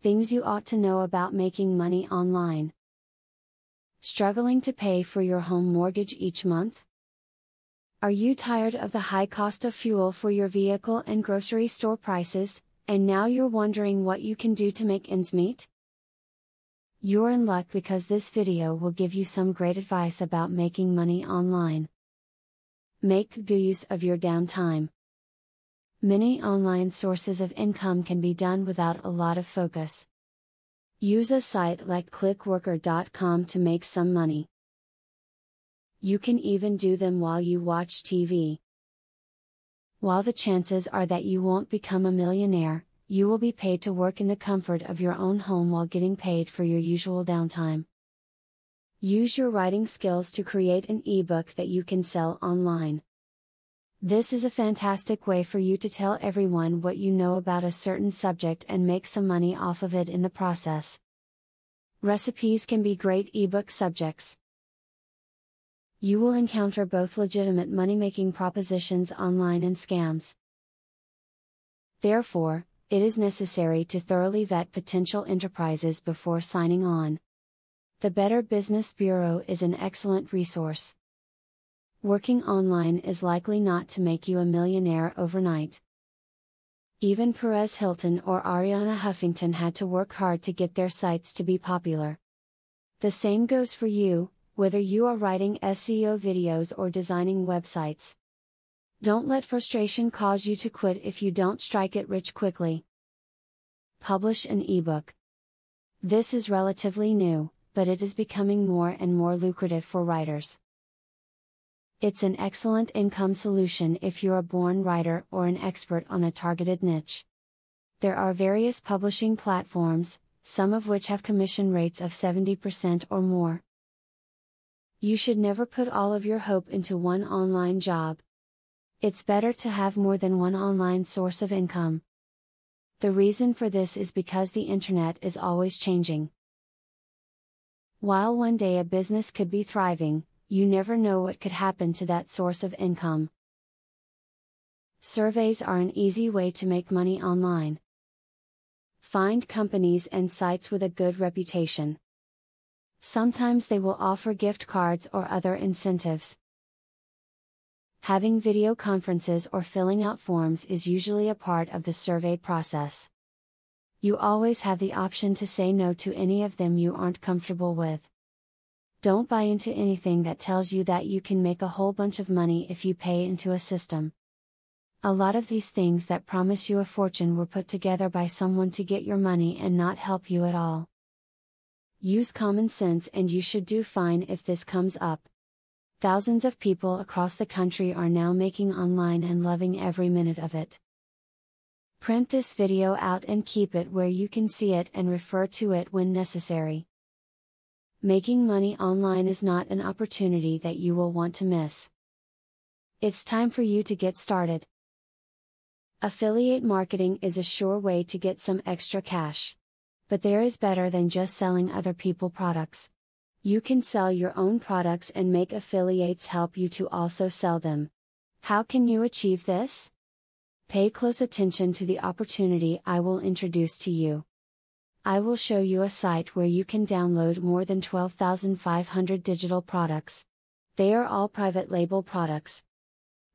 Things you ought to know about making money online. Struggling to pay for your home mortgage each month? Are you tired of the high cost of fuel for your vehicle and grocery store prices, and now you're wondering what you can do to make ends meet? You're in luck, because this video will give you some great advice about making money online. Make good use of your downtime. Many online sources of income can be done without a lot of focus. Use a site like clickworker.com to make some money. You can even do them while you watch TV. While the chances are that you won't become a millionaire, you will be paid to work in the comfort of your own home while getting paid for your usual downtime. Use your writing skills to create an ebook that you can sell online. This is a fantastic way for you to tell everyone what you know about a certain subject and make some money off of it in the process. Recipes can be great ebook subjects. You will encounter both legitimate money-making propositions online and scams. Therefore, it is necessary to thoroughly vet potential enterprises before signing on. The Better Business Bureau is an excellent resource. Working online is likely not to make you a millionaire overnight. Even Perez Hilton or Arianna Huffington had to work hard to get their sites to be popular. The same goes for you, whether you are writing SEO videos or designing websites. Don't let frustration cause you to quit if you don't strike it rich quickly. Publish an ebook. This is relatively new, but it is becoming more and more lucrative for writers. It's an excellent income solution if you're a born writer or an expert on a targeted niche. There are various publishing platforms, some of which have commission rates of 70% or more. You should never put all of your hope into one online job. It's better to have more than one online source of income. The reason for this is because the internet is always changing. While one day a business could be thriving, you never know what could happen to that source of income. Surveys are an easy way to make money online. Find companies and sites with a good reputation. Sometimes they will offer gift cards or other incentives. Having video conferences or filling out forms is usually a part of the survey process. You always have the option to say no to any of them you aren't comfortable with. Don't buy into anything that tells you that you can make a whole bunch of money if you pay into a system. A lot of these things that promise you a fortune were put together by someone to get your money and not help you at all. Use common sense and you should do fine if this comes up. Thousands of people across the country are now making online and loving every minute of it. Print this video out and keep it where you can see it and refer to it when necessary. Making money online is not an opportunity that you will want to miss. It's time for you to get started. Affiliate marketing is a sure way to get some extra cash. But there is better than just selling other people's products. You can sell your own products and make affiliates help you to also sell them. How can you achieve this? Pay close attention to the opportunity I will introduce to you. I will show you a site where you can download more than 12,500 digital products. They are all private label products.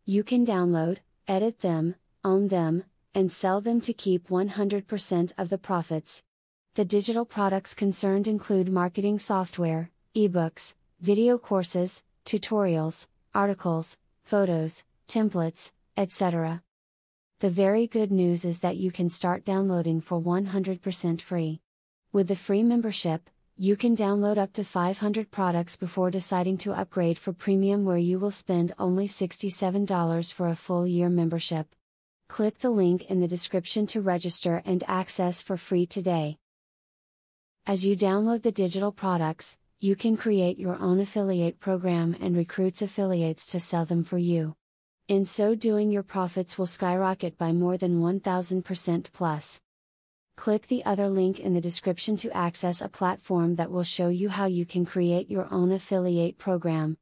You can download, edit them, own them, and sell them to keep 100% of the profits. The digital products concerned include marketing software, ebooks, video courses, tutorials, articles, photos, templates, etc. The very good news is that you can start downloading for 100% free. With the free membership, you can download up to 500 products before deciding to upgrade for premium, where you will spend only $67 for a full year membership. Click the link in the description to register and access for free today. As you download the digital products, you can create your own affiliate program and recruit affiliates to sell them for you. In so doing, your profits will skyrocket by more than 1,000% plus. Click the other link in the description to access a platform that will show you how you can create your own affiliate program.